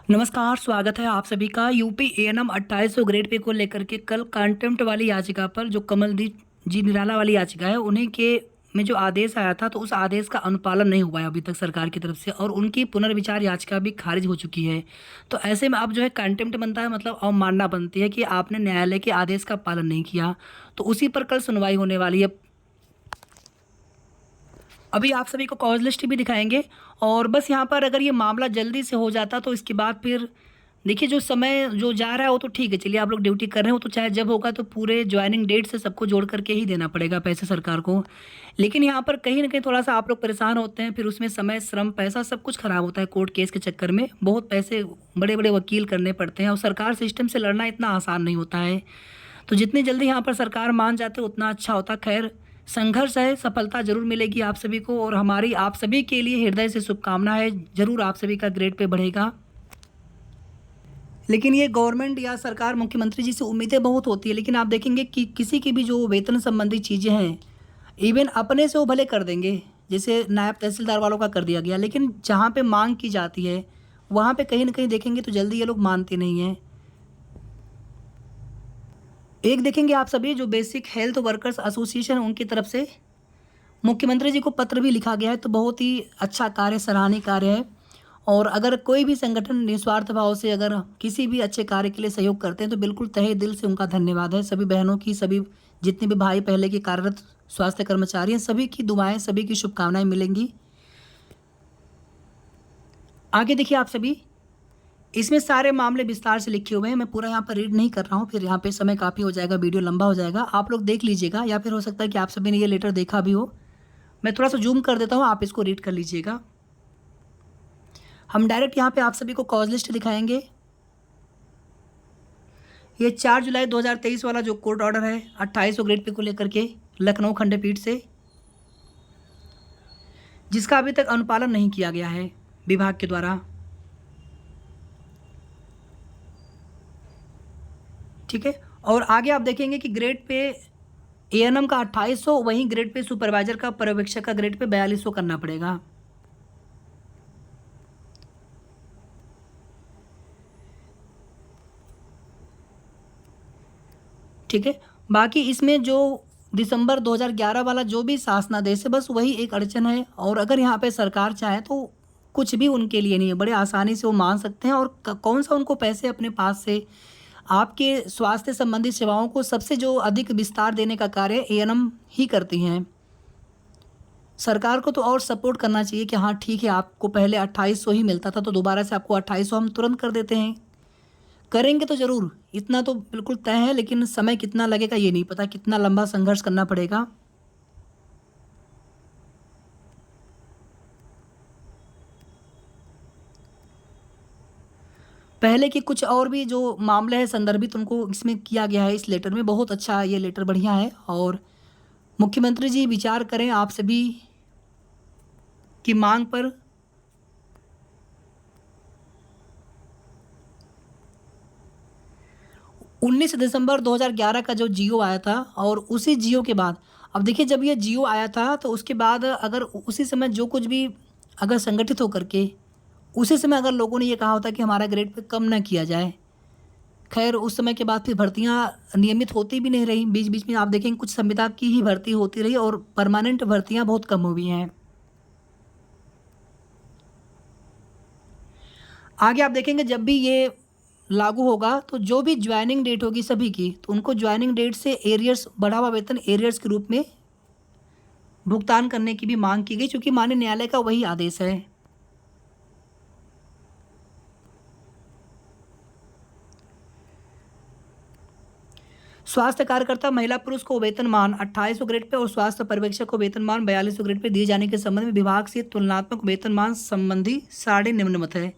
नमस्कार, स्वागत है आप सभी का। यूपी एएनएम 2800 ग्रेड पे को लेकर के कल कंटेम्प्ट वाली याचिका पर जो कमलदीप जी निराला वाली याचिका है उन्हीं के में जो आदेश आया था तो उस आदेश का अनुपालन नहीं हुआ है अभी तक सरकार की तरफ से और उनकी पुनर्विचार याचिका भी खारिज हो चुकी है। तो ऐसे में अब जो है कंटेम्प्ट बनता है, मतलब अवमानना बनती है कि आपने न्यायालय के आदेश का पालन नहीं किया। तो उसी पर कल सुनवाई होने वाली है। अभी आप सभी को कॉज लिस्ट भी दिखाएंगे और बस यहाँ पर अगर ये मामला जल्दी से हो जाता तो इसके बाद फिर देखिए जो समय जो जा रहा है वो तो ठीक है, चलिए आप लोग ड्यूटी कर रहे हो तो चाहे जब होगा तो पूरे ज्वाइनिंग डेट से सबको जोड़ करके ही देना पड़ेगा पैसे सरकार को। लेकिन यहाँ पर कहीं ना कहीं थोड़ा सा आप लोग परेशान होते हैं, फिर उसमें समय श्रम पैसा सब कुछ खराब होता है। कोर्ट केस के चक्कर में बहुत पैसे बड़े बड़े वकील करने पड़ते हैं और सरकार सिस्टम से लड़ना इतना आसान नहीं होता है। तो जितनी जल्दी यहाँ पर सरकार मान जाते उतना अच्छा होता। खैर, संघर्ष है, सफलता जरूर मिलेगी आप सभी को और हमारी आप सभी के लिए हृदय से शुभकामना है। जरूर आप सभी का ग्रेड पे बढ़ेगा। लेकिन ये गवर्नमेंट या सरकार मुख्यमंत्री जी से उम्मीदें बहुत होती है, लेकिन आप देखेंगे कि किसी की भी जो वेतन संबंधी चीज़ें हैं इवन अपने से वो भले कर देंगे, जैसे नायब तहसीलदार वालों का कर दिया गया, लेकिन जहाँ पे मांग की जाती है वहाँ पे कहीं ना कहीं देखेंगे तो जल्दी ये लोग मानते नहीं हैं। एक देखेंगे आप सभी जो बेसिक हेल्थ वर्कर्स एसोसिएशन उनकी तरफ से मुख्यमंत्री जी को पत्र भी लिखा गया है, तो बहुत ही अच्छा कार्य, सराहनीय कार्य है। और अगर कोई भी संगठन निस्वार्थ भाव से अगर किसी भी अच्छे कार्य के लिए सहयोग करते हैं तो बिल्कुल तहे दिल से उनका धन्यवाद है। सभी बहनों की, सभी जितने भी भाई पहले के कार्यरत स्वास्थ्य कर्मचारी हैं, सभी की दुआएं, सभी की शुभकामनाएं मिलेंगी। आगे देखिए आप सभी, इसमें सारे मामले विस्तार से लिखे हुए हैं। मैं पूरा यहाँ पर रीड नहीं कर रहा हूँ, फिर यहाँ पे समय काफ़ी हो जाएगा, वीडियो लंबा हो जाएगा। आप लोग देख लीजिएगा या फिर हो सकता है कि आप सभी ने ये लेटर देखा भी हो। मैं थोड़ा सा जूम कर देता हूँ, आप इसको रीड कर लीजिएगा। हम डायरेक्ट यहाँ पे आप सभी को कॉज लिस्ट दिखाएंगे। ये 4 जुलाई 2023 वाला जो कोर्ट ऑर्डर है 2800 ग्रेड पे को लेकर के लखनऊ खंडपीठ से, जिसका अभी तक अनुपालन नहीं किया गया है विभाग के द्वारा। ठीक है, और आगे आप देखेंगे कि ग्रेड पे एएनएम का 2800, वहीं ग्रेड पे सुपरवाइजर का, पर्यवेक्षक का ग्रेड पे 4200 करना पड़ेगा। ठीक है, बाकी इसमें जो दिसंबर 2011 वाला जो भी शासनादेश है बस वही एक अड़चन है। और अगर यहाँ पे सरकार चाहे तो कुछ भी उनके लिए नहीं है, बड़े आसानी से वो मान सकते हैं। और कौन सा उनको पैसे अपने पास से आपके स्वास्थ्य संबंधी सेवाओं को सबसे जो अधिक विस्तार देने का कार्य एएनएम ही करती हैं। सरकार को तो और सपोर्ट करना चाहिए कि हाँ ठीक है, आपको पहले 2800 ही मिलता था तो दोबारा से आपको 2800 हम तुरंत कर देते हैं। करेंगे तो ज़रूर, इतना तो बिल्कुल तय है, लेकिन समय कितना लगेगा ये नहीं पता, कितना लंबा संघर्ष करना पड़ेगा। पहले के कुछ और भी जो मामले हैं संदर्भित उनको इसमें किया गया है इस लेटर में। बहुत अच्छा, ये लेटर बढ़िया है और मुख्यमंत्री जी विचार करें आप सभी की मांग पर। 19 दिसंबर 2011 का जो जियो आया था और उसी जियो के बाद, अब देखिए जब ये जियो आया था तो उसके बाद अगर उसी समय जो कुछ भी अगर संगठित होकर के उसी समय अगर लोगों ने ये कहा होता कि हमारा ग्रेड पे कम ना किया जाए, खैर उस समय के बाद फिर भर्तियां नियमित होती भी नहीं रही। बीच बीच में आप देखेंगे कुछ संविदा की ही भर्ती होती रही और परमानेंट भर्तियां बहुत कम हुई हैं। आगे आप देखेंगे जब भी ये लागू होगा तो जो भी ज्वाइनिंग डेट होगी सभी की, तो उनको ज्वाइनिंग डेट से एरियर्स, बढ़ावा वेतन एरियर्स के रूप में भुगतान करने की भी मांग की गई, क्योंकि माननीय न्यायालय का वही आदेश है। स्वास्थ्य कार्यकर्ता महिला पुरुष को वेतनमान 2800 ग्रेड पे और स्वास्थ्य पर्यवेक्षक को वेतनमान 4200 ग्रेड पे दिए जाने के संबंध में विभाग से तुलनात्मक वेतनमान संबंधी साढ़े निम्नमत है।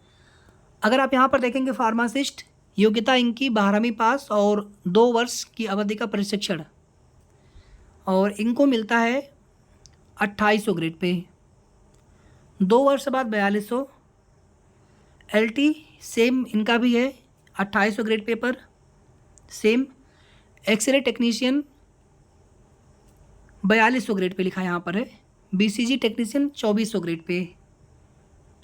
अगर आप यहाँ पर देखेंगे फार्मासिस्ट, योग्यता इनकी 12वीं पास और 2 वर्ष की अवधि का प्रशिक्षण, और इनको मिलता है 2800 ग्रेड पे, 2 वर्ष बाद 4200। एलटी सेम इनका भी है 2800 ग्रेड पे पर same. X ray technician 4200 grade pay लिखा यहाँ पर है। BCG technician 2400 grade pay.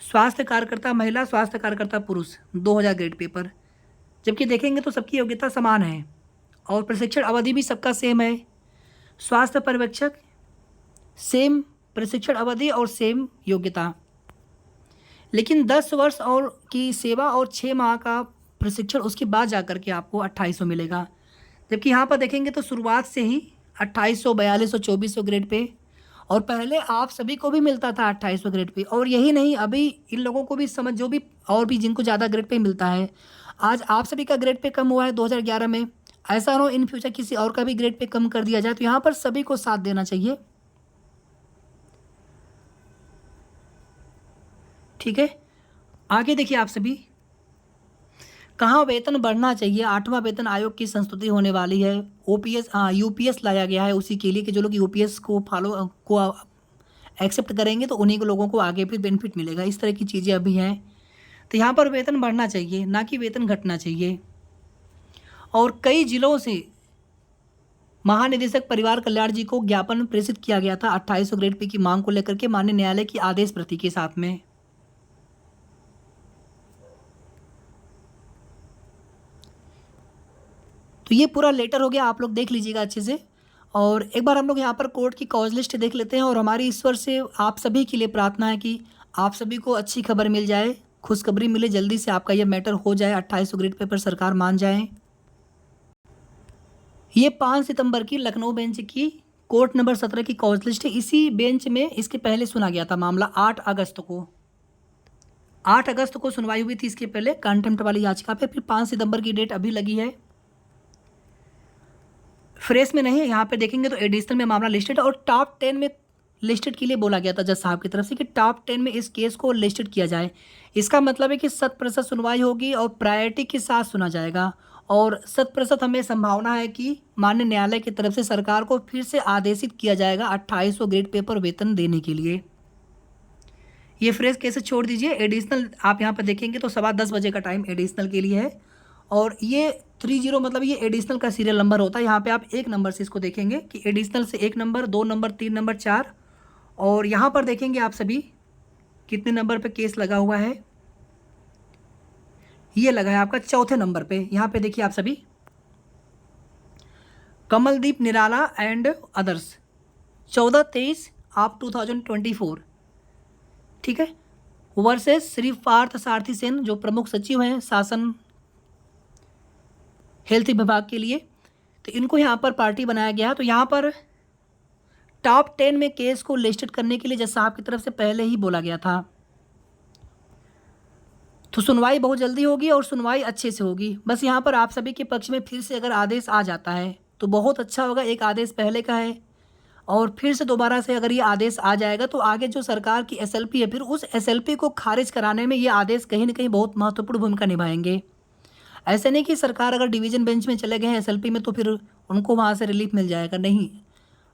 स्वास्थ्य कार्यकर्ता महिला, स्वास्थ्य कार्यकर्ता पुरुष 2000 ग्रेड पेपर। जबकि देखेंगे तो सबकी योग्यता समान है और प्रशिक्षण अवधि भी सबका सेम है। स्वास्थ्य पर्यवेक्षक सेम प्रशिक्षण अवधि और सेम योग्यता, लेकिन 10 वर्ष और की सेवा और 6 माह का प्रशिक्षण उसके बाद जा कर के आपको 2800 मिलेगा। जबकि यहाँ पर देखेंगे तो शुरुआत से ही 2800, 4200, 2400 ग्रेड पे, और पहले आप सभी को भी मिलता था 2800 ग्रेड पे। और यही नहीं, अभी इन लोगों को भी समझ, जो भी और भी जिनको ज़्यादा ग्रेड पे मिलता है, आज आप सभी का ग्रेड पे कम हुआ है 2011 में, ऐसा ना हो इन फ्यूचर किसी और का भी ग्रेड पे कम कर दिया जाए। तो यहाँ पर सभी को साथ देना चाहिए, ठीक है। आगे देखिए आप सभी, कहाँ वेतन बढ़ना चाहिए। 8वां वेतन आयोग की संस्तुति होने वाली है। ओपीएस यूपीएस लाया गया है उसी के लिए कि जो लोग यूपीएस को एक्सेप्ट करेंगे तो उन्हीं को लोगों को आगे फिर बेनिफिट मिलेगा। इस तरह की चीज़ें अभी हैं। तो यहाँ पर वेतन बढ़ना चाहिए, ना कि वेतन घटना चाहिए। और कई जिलों से महानिदेशक परिवार कल्याण जी को ज्ञापन प्रेषित किया गया था 2800 ग्रेड पे की मांग को लेकर के माननीय न्यायालय की आदेश प्रति के साथ में। तो ये पूरा लेटर हो गया, आप लोग देख लीजिएगा अच्छे से। और एक बार हम लोग यहाँ पर कोर्ट की कॉज लिस्ट देख लेते हैं। और हमारी ईश्वर से आप सभी के लिए प्रार्थना है कि आप सभी को अच्छी खबर मिल जाए, खुशखबरी मिले, जल्दी से आपका ये मैटर हो जाए, 2800 ग्रेड पे पर सरकार मान जाए। ये 5 सितंबर की लखनऊ बेंच की कोर्ट नंबर 17 की कॉज लिस्ट है। इसी बेंच में इसके पहले सुना गया था मामला 8 अगस्त को। 8 अगस्त को सुनवाई हुई थी इसके पहले कंटेम्प्ट वाली याचिका पे। फिर 5 सितंबर की डेट अभी लगी है। फ्रेश में नहीं है, यहाँ पे देखेंगे तो एडिशनल में मामला लिस्टेड और टॉप 10 में लिस्टेड के लिए बोला गया था जज साहब की तरफ से कि टॉप 10 में इस केस को लिस्टेड किया जाए। इसका मतलब है कि 100% सुनवाई होगी और प्रायोरिटी के साथ सुना जाएगा। और 100% हमें संभावना है कि माननीय न्यायालय की तरफ से सरकार को फिर से आदेशित किया जाएगा 2800 ग्रेड पेपर वेतन देने के लिए। ये फ्रेश केस छोड़ दीजिए। एडिशनल आप यहाँ पर देखेंगे तो 10:15 बजे का टाइम एडिशनल के लिए है। और ये 30 मतलब ये एडिशनल का सीरियल नंबर होता है। यहाँ पे आप एक नंबर से इसको देखेंगे कि एडिशनल से 1 नंबर, 2 नंबर, 3 नंबर, 4। और यहाँ पर देखेंगे आप सभी कितने नंबर पे केस लगा हुआ है। ये लगा है आपका 4थे नंबर पे। यहाँ पे देखिए आप सभी, कमलदीप निराला एंड अदर्स 14-23 आप 2024, ठीक है। वर्सेस श्री पार्थ सारथी सेन जो प्रमुख सचिव हैं शासन हेल्थ विभाग के लिए। तो इनको यहाँ पर पार्टी बनाया गया। तो यहाँ पर टॉप 10 में केस को लिस्टेड करने के लिए जज साहब की तरफ से पहले ही बोला गया था। तो सुनवाई बहुत जल्दी होगी और सुनवाई अच्छे से होगी। बस यहाँ पर आप सभी के पक्ष में फिर से अगर आदेश आ जाता है तो बहुत अच्छा होगा। एक आदेश पहले का है और फिर से दोबारा से अगर ये आदेश आ जाएगा तो आगे जो सरकार की एसएलपी है, फिर उस एसएलपी को खारिज कराने में ये आदेश कहीं ना कहीं बहुत महत्वपूर्ण भूमिका निभाएंगे। ऐसे नहीं कि सरकार अगर डिवीज़न बेंच में चले गए हैं एसएलपी में तो फिर उनको वहाँ से रिलीफ मिल जाएगा, नहीं।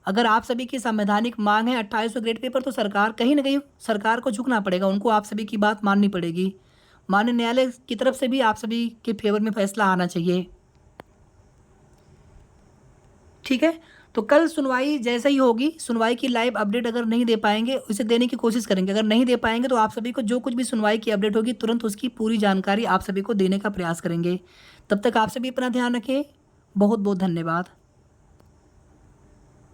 अगर आप सभी की संवैधानिक मांग है 2800 ग्रेड पेपर तो सरकार कहीं ना कहीं सरकार को झुकना पड़ेगा, उनको आप सभी की बात माननी पड़ेगी। माननीय न्यायालय की तरफ से भी आप सभी के फेवर में फैसला आना चाहिए, ठीक है। तो कल सुनवाई जैसे ही होगी, सुनवाई की लाइव अपडेट अगर नहीं दे पाएंगे उसे देने की कोशिश करेंगे। अगर नहीं दे पाएंगे तो आप सभी को जो कुछ भी सुनवाई की अपडेट होगी तुरंत उसकी पूरी जानकारी आप सभी को देने का प्रयास करेंगे। तब तक आप सभी अपना ध्यान रखें। बहुत बहुत धन्यवाद।